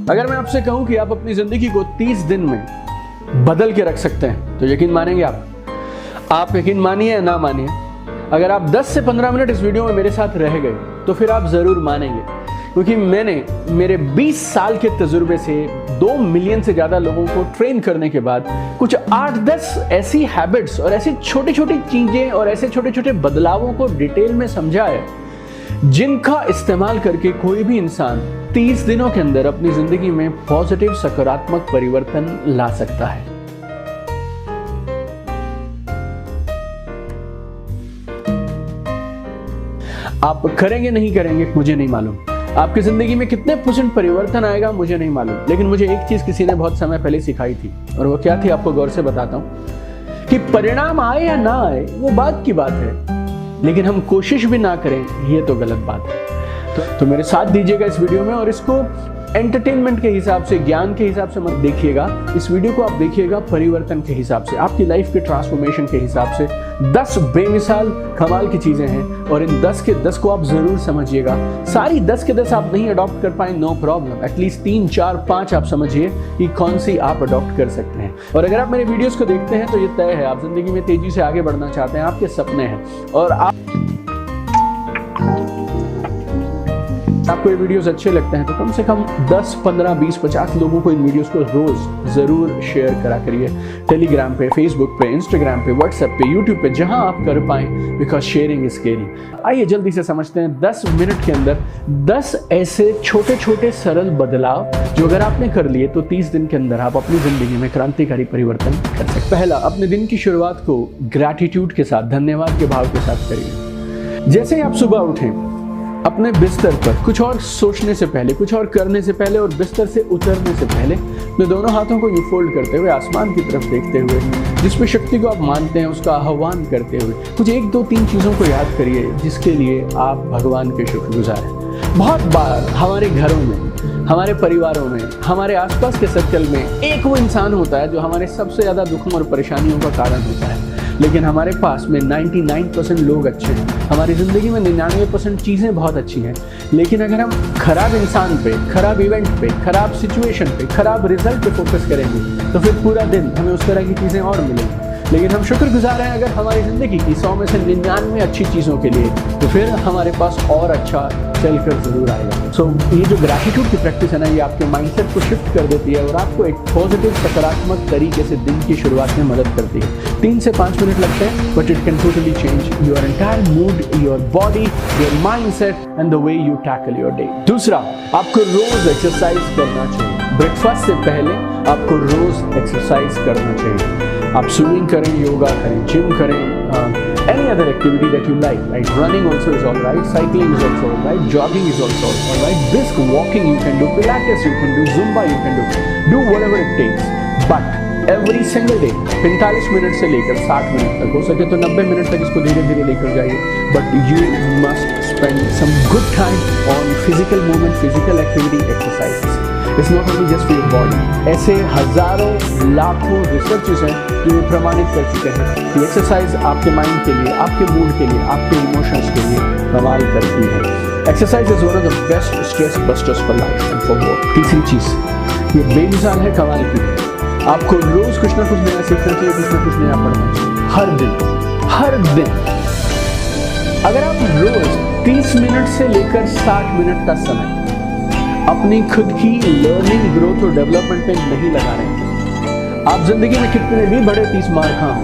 अगर मैं आपसे कहूं कि आप अपनी जिंदगी को 30 दिन में बदल के रख सकते हैं तो यकीन मानेंगे आप यकीन मानिए या ना मानिए, अगर आप 10 से 15 मिनट इस वीडियो में मेरे साथ रह गए तो फिर आप जरूर मानेंगे, क्योंकि मैंने मेरे 20 साल के तजुर्बे से 2 मिलियन से ज्यादा लोगों को ट्रेन करने के बाद कुछ 8-10 ऐसी हैबिट्स और ऐसी छोटी छोटी चीजें और ऐसे छोटे छोटे बदलावों को डिटेल में समझा है, जिनका इस्तेमाल करके कोई भी इंसान 30 दिनों के अंदर अपनी जिंदगी में पॉजिटिव सकारात्मक परिवर्तन ला सकता है। आप करेंगे नहीं करेंगे मुझे नहीं मालूम, आपकी जिंदगी में कितने % परिवर्तन आएगा मुझे नहीं मालूम, लेकिन मुझे एक चीज किसी ने बहुत समय पहले सिखाई थी, और वो क्या थी आपको गौर से बताता हूं कि परिणाम आए या ना आए वो बात की बात है, लेकिन हम कोशिश भी ना करें ये तो गलत बात है। तो मेरे साथ दीजिएगा इस वीडियो में, और इसको एंटरटेनमेंट के हिसाब से, ज्ञान के हिसाब से मत देखिएगा, इस वीडियो को आप देखिएगा परिवर्तन के हिसाब से, आपकी लाइफ के ट्रांसफॉर्मेशन के हिसाब से। 10 बेमिसाल कमाल की चीजें हैं और इन 10 के 10 को आप जरूर समझिएगा। सारी 10 के 10 आप नहीं अडॉप्ट कर पाए, नो प्रॉब्लम, एटलीस्ट 3, 4, 5 आप समझिए कि कौन सी आप अडॉप्ट कर सकते हैं। और अगर आप मेरे वीडियोस को देखते हैं तो ये तय है, आप जिंदगी में तेजी से आगे बढ़ना चाहते हैं, आपके सपने हैं, और आपको ये वीडियोस अच्छे लगते हैं तो कम से कम 10, 15, 20, 50 लोगों को इन वीडियोस को रोज जरूर शेयर करा करिए। टेलीग्राम पे, फेसबुक पे, इंस्टाग्राम पे, व्हाट्सएप पे, यूट्यूब पे, जहां आप कर पाएं, बिकॉज शेयरिंग इज केयरिंग। आइए जल्दी से समझते हैं 10 मिनट के अंदर 10 ऐसे छोटे छोटे सरल बदलाव जो अगर आपने कर लिए तो 30 दिन के अंदर आप अपनी जिंदगी में क्रांतिकारी परिवर्तन कर सकते। पहला, अपने दिन की शुरुआत को ग्रैटिट्यूड के साथ, धन्यवाद के भाव के साथ करिए। जैसे ही आप सुबह उठें, अपने बिस्तर पर कुछ और सोचने से पहले, कुछ और करने से पहले और बिस्तर से उतरने से पहले अपने दोनों हाथों को यूं फोल्ड करते हुए, आसमान की तरफ देखते हुए, जिस पे शक्ति को आप मानते हैं उसका आह्वान करते हुए, कुछ 1, 2, 3 चीज़ों को याद करिए जिसके लिए आप भगवान के शुक्रगुजार हैं। बहुत बार हमारे घरों में, हमारे परिवारों में, हमारे आसपास के सर्कल में एक वो इंसान होता है जो हमारे सबसे ज़्यादा दुखों और परेशानियों का कारण होता है, लेकिन हमारे पास में 99% लोग अच्छे हैं, हमारी ज़िंदगी में 99% चीज़ें बहुत अच्छी हैं, लेकिन अगर हम खराब इंसान पे, खराब इवेंट पे, खराब सिचुएशन पे, खराब रिजल्ट पे फोकस करेंगे तो फिर पूरा दिन हमें उस तरह की चीज़ें और मिलेंगी। लेकिन हम शुक्रगुजार हैं अगर हमारी ज़िंदगी की 100 में से 99 अच्छी चीज़ों के लिए, तो फिर हमारे पास और अच्छा चल कर ज़रूर आएगा। सो ये जो ग्रैटिट्यूड की प्रैक्टिस है ना, ये आपके माइंडसेट को शिफ्ट कर देती है और आपको एक पॉजिटिव सकारात्मक तरीके से दिन की शुरुआत में मदद करती है। 3 से 5 मिनट लगते हैं, but it can totally change your entire mood, your body, your mindset and the way you tackle your day. दूसरा, आपको रोज एक्सरसाइज करना चाहिए। ब्रेकफास्ट से पहले आपको रोज एक्सरसाइज करना चाहिए। आप स्विमिंग करें, योगा करें, जिम करें, any other activity that you like, right? Running also is all right, cycling is also all right, jogging is also all right, brisk walking you can do, pilates you can do, zumba you can do whatever it takes, but every single day 45 minute से लेकर 60 minute तक, हो सके तो 90 minute तक इसको धीरे धीरे लेकर जाइए, but you must spend some good time on physical movement, physical activity, exercises. It's not only just for your body. ऐसे हजारों लाखों रिसर्चेस हैं जो ये प्रमाणित कर चुके हैं कि एक्सरसाइज आपके माइंड के लिए, आपके मूड के लिए, आपके इमोशंस के लिए कमाल करती है। Exercise is one of the best stress busters for life and for work. तीसरी चीज, ये बेमिसाल है, कमाल की है। आपको रोज कुछ ना कुछ नया सीखना चाहिए, कुछ ना कुछ नया पढ़ना चाहिए, हर दिन। अगर आप रोज 30 मिनट से लेकर 60 मिनट का समय अपनी खुद की लर्निंग, ग्रोथ और डेवलपमेंट में नहीं लगा रहे हैं, आप जिंदगी में कितने भी बड़े 30 मार खा हो,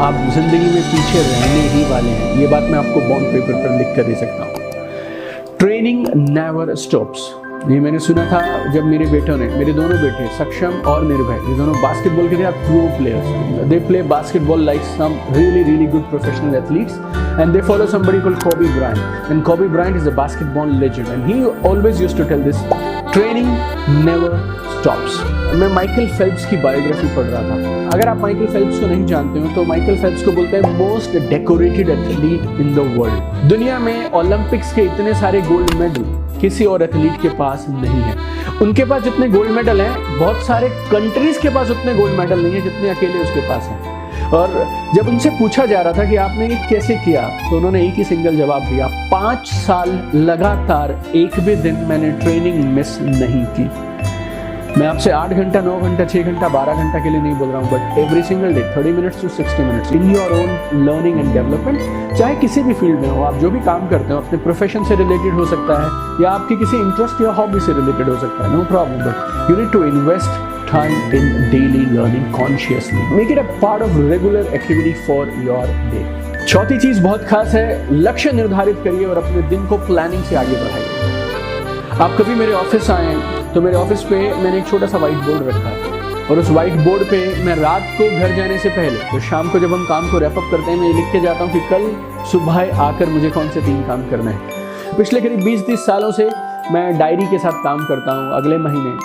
आप जिंदगी में पीछे रहने ही वाले हैं। ये बात मैं आपको बॉन्ड पेपर पर लिख कर दे सकता हूँ। Training never stops. ये मैंने सुना था जब मेरे बेटों ने, मेरे दोनों बेटे सक्षम और निर्भय, ये दोनों बास्केटबॉल के लिए pro players, they play basketball like some really good professional athletes, and they follow somebody called Kobe Bryant, and Kobe Bryant is a basketball legend, and he always used to tell this, training never stops. मैं Michael Phelps की biography पढ़ रहा था। अगर आप Michael Phelps को नहीं जानते हो तो माइकल फेल्प्स को बोलते हैं most decorated athlete in the world. दुनिया में ओलंपिक्स के इतने सारे गोल्ड मेडल किसी और एथलीट के पास नहीं है। उनके पास जितने गोल्ड मेडल हैं, बहुत सारे कंट्रीज के पास उतने गोल्ड मेडल नहीं है जितने अकेले उसके पास हैं। और जब उनसे पूछा जा रहा था कि आपने ये कैसे किया, तो उन्होंने एक ही सिंगल जवाब दिया, 5 साल लगातार एक भी दिन मैंने ट्रेनिंग मिस नहीं की। मैं आपसे 8 घंटा, 9 घंटा, 6 घंटा, 12 घंटा के लिए नहीं बोल रहा हूँ, but every single day 30 minutes to 60 minutes in your own learning and development. चाहे किसी भी फील्ड में हो, आप जो भी काम करते हो, अपने प्रोफेशन से रिलेटेड हो सकता है या आपकी किसी इंटरेस्ट या हॉबी से रिलेटेड हो सकता है, no problem, but you need to invest time in daily learning consciously. Make it a part of regular activity for your day. चौथी चीज बहुत खास है, लक्ष्य निर्धारित करिए और अपने दिन को प्लानिंग से आगे बढ़ाइए। आप कभी मेरे ऑफिस आए तो मेरे ऑफिस पे मैंने एक छोटा सा व्हाइट बोर्ड रखा है और उस व्हाइट बोर्ड पे मैं रात को घर जाने से पहले, तो शाम को जब हम काम को रैप अप करते हैं, मैं लिख के जाता हूँ कि कल सुबह आकर मुझे कौन से 3 काम करना है। पिछले करीब 20-30 सालों से मैं डायरी के साथ काम करता हूँ। अगले महीने,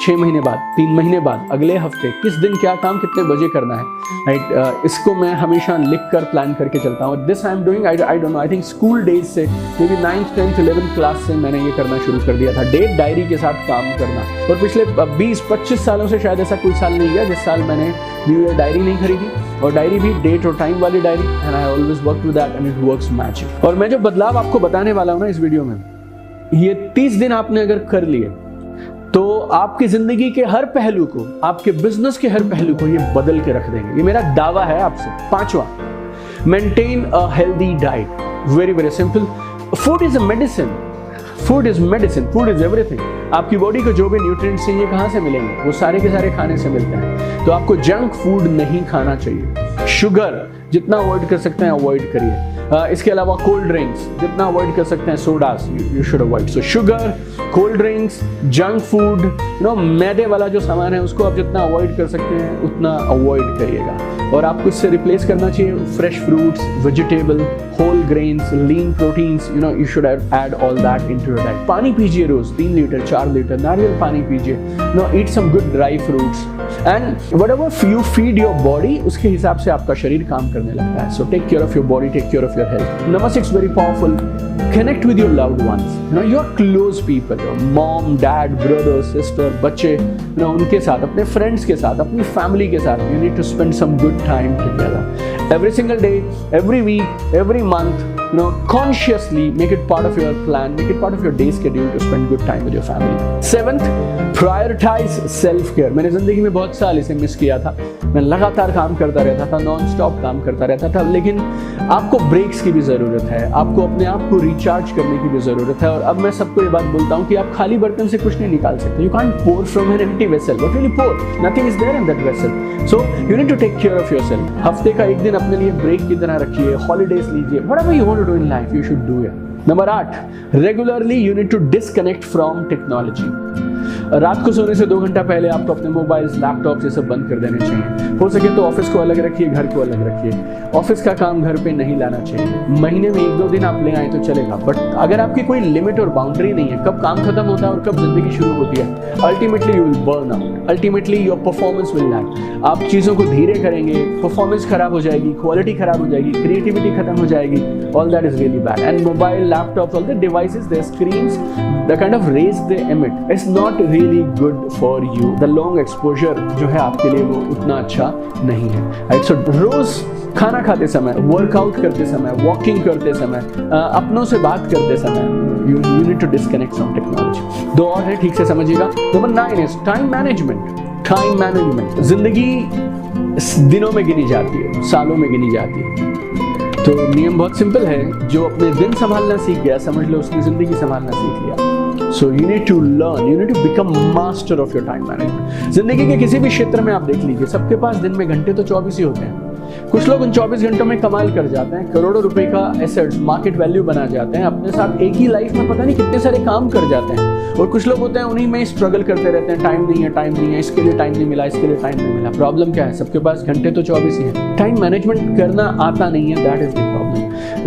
6 महीने बाद, 3 महीने बाद, अगले हफ्ते किस दिन क्या काम कितने बजे करना है, राइट। इसको मैं हमेशा लिख कर प्लान करके चलता हूँ। This I am doing, I don't know, I think school days से, may be 9th 10th 11th class से मैंने ये करना शुरू कर दिया था, डेट डायरी के साथ काम करना। और पिछले 20-25 सालों से शायद ऐसा कोई साल नहीं गया जिस साल मैंने न्यू ईयर डायरी नहीं खरीदी, और डायरी भी डेट और टाइम वाली diary, and I always work with that and it works magic. और मैं जो बदलाव आपको बताने वाला हूँ ना इस वीडियो में, ये 30 दिन आपने अगर कर लिए तो आपकी जिंदगी के हर पहलू को, आपके बिजनेस के हर पहलू को ये बदल के रख देंगे। ये मेरा दावा है आपसे। 5वां, maintain a healthy diet. Very very simple. Food is a medicine, food is medicine, food is everything. आपकी बॉडी को जो भी न्यूट्रिएंट्स चाहिए कहाँ से मिलेंगे? वो सारे के सारे खाने से मिलते हैं। तो आपको जंक फूड नहीं खाना चाहिए। शुगर जितना अवॉइड कर सकते हैं अवॉइड करिए। इसके अलावा कोल्ड ड्रिंक्स जितना अवॉइड कर सकते हैं, sodas you should avoid. So sugar, cold drinks, junk food, मैदे वाला जो सामान है उसको आप जितना अवॉइड कर सकते हैं उतना अवॉइड करिएगा। और आपको इससे रिप्लेस करना चाहिए fresh fruits, vegetable, whole grains, lean proteins, you should add all that into your diet. पानी पीजिए रोज 3 लीटर 4 लीटर नारियल पानी पीजिए। Eat some good dry fruits and whatever you feed your body, उसके हिसाब से आपका शरीर काम करने लगता है। So take care of your body, take care of your health. Number 6 very powerful, connect with your loved ones, your close people, your mom, dad, brother, sister, बच्चे, उनके साथ, अपने friends के साथ, अपनी family के साथ, you need to spend some good time together. Every single day, every week, every month, consciously make it part of your plan, make it part of your day schedule to spend good time with your family. 7th, prioritize self-care. मैंने जिंदगी में बहुत साल इसे miss किया था। मैं लगातार काम करता रहता था, नॉन स्टॉप काम करता रहता था, लेकिन आपको ब्रेक्स की भी ज़रूरत है, आपको अपने आप को रिचार्ज करने की भी ज़रूरत है। और अब मैं सबको ये बात बोलता हूँ कि आप खाली बर्तन से कुछ नहीं निकाल सकते। You can't pour from an empty vessel. What will you pour? Nothing is there in that vessel. So you need to take care of yourself. हफ्ते का एक दिन अपने लिए ब्रेक की तरह रखिए, हॉलीडेज लीजिए, whatever you want to do in life, you should do it. Number 8, regularly you need to disconnect from technology. रात को सोने से 2 घंटा पहले आपको अपने मोबाइल्स, लैपटॉप ये सब बंद कर देने चाहिए। हो सके तो ऑफिस को अलग रखिए, घर को अलग रखिए। ऑफिस का काम घर पे नहीं लाना चाहिए। महीने में 1-2 दिन आप ले आए तो चलेगा, बट अगर आपकी कोई लिमिट और बाउंड्री नहीं है, कब काम खत्म होता है और कब जिंदगी शुरू होती है, ultimately you will burn out, ultimately your performance will lag. आप चीज़ों को धीरे करेंगे, परफॉर्मेंस खराब हो जाएगी, क्वालिटी खराब हो जाएगी, क्रिएटिविटी खत्म हो जाएगी। All that is really bad. And mobile, laptop, all the devices, their screens, the kind of rays they emit is not really good for you. The long exposure जो है आपके लिए वो उतना अच्छा नहीं है। Right? So रोज खाना खाते समय, वर्कआउट करते समय, वॉकिंग करते समय, अपनों से बात करते समय, you need to disconnect from technology. 2 और है, ठीक से समझिएगा। Number 9 is time management. Time management. जिंदगी दिनों में गिनी जाती है, सालों में गिनी जाती है। तो नियम बहुत सिंपल है, जो अपने दिन संभालना सीख गया, समझ लो उसने जिंदगी संभालना सीख लिया। So you need to learn, you need to become master of your time management. जिंदगी के किसी भी क्षेत्र में आप देख लीजिए, सबके पास दिन में घंटे तो 24 ही होते हैं। कुछ लोग उन 24 घंटों में कमाल कर जाते हैं, करोड़ों रुपए का एसेट्स, मार्केट वैल्यू बना जाते हैं, अपने साथ एक ही लाइफ में पता नहीं कितने सारे काम कर जाते हैं। और कुछ लोग होते हैं उन्हीं में स्ट्रगल करते रहते हैं, टाइम नहीं है, टाइम नहीं है, इसके लिए टाइम नहीं मिला, इसके लिए टाइम नहीं मिला। प्रॉब्लम क्या है? सबके पास घंटे तो 24 ही हैं। टाइम मैनेजमेंट करना आता नहीं है, दैट इज द प्रॉब्लम।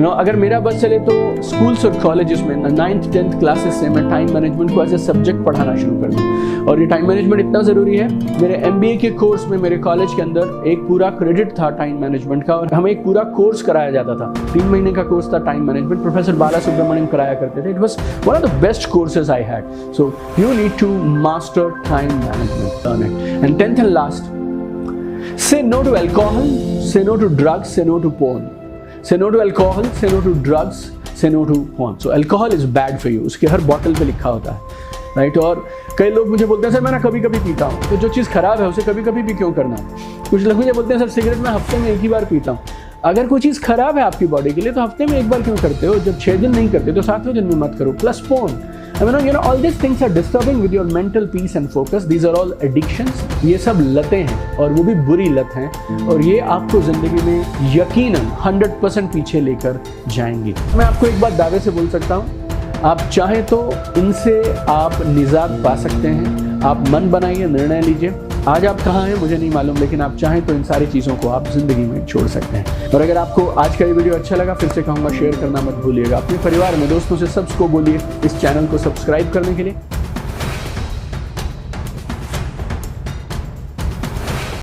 अगर मेरा बस चले तो स्कूल्स और कॉलेजेस में 9th 10th क्लासेस से मैं टाइम मैनेजमेंट को एज ए सब्जेक्ट पढ़ाना शुरू कर दूँ। और ये टाइम मैनेजमेंट इतना ज़रूरी है, मेरे MBA के कोर्स में मेरे कॉलेज के अंदर एक पूरा क्रेडिट था टाइम मैनेजमेंट का, और हमें एक पूरा कोर्स कराया जाता था। 3 महीने का कोर्स था time management, professor Bala Subramaniam कराया करते थे। It was one of the best courses I had. So you need to master time management, learn it. And 10th and last, say no to alcohol, say no to drugs, say no to porn. Say no to alcohol, say no to drugs, say no to porn. So alcohol is bad for you. उसके हर bottle पे लिखा होता है। Right. और कई लोग मुझे बोलते हैं सर मैं ना कभी कभी पीता हूँ, तो जो चीज़ खराब है उसे कभी कभी भी क्यों करना है। कुछ लोग मुझे बोलते हैं सर सिगरेट मैं हफ्ते में 1 ही बार पीता हूँ। अगर कोई चीज़ खराब है आपकी बॉडी के लिए तो हफ्ते में 1 बार क्यों करते हो, जब 6 दिन नहीं करते तो 7वें दिन में मत करो। Plus phone, all these things are disturbing with your mental peace and focus. These are all addictions. ये सब लतें हैं और वो भी बुरी लत हैं, और ये आपको ज़िंदगी में यकीनन 100% पीछे लेकर जाएंगी। मैं आपको एक बात दावे से बोल सकता हूँ, आप चाहें तो इनसे आप निजात पा सकते हैं। आप मन बनाइए, निर्णय लीजिए। आज आप कहाँ हैं मुझे नहीं मालूम, लेकिन आप चाहें तो इन सारी चीज़ों को आप ज़िंदगी में छोड़ सकते हैं। और अगर आपको आज का ये वीडियो अच्छा लगा, फिर से कहूँगा शेयर करना मत भूलिएगा। अपने परिवार में, दोस्तों से सबको बोलिए इस चैनल को सब्सक्राइब करने के लिए।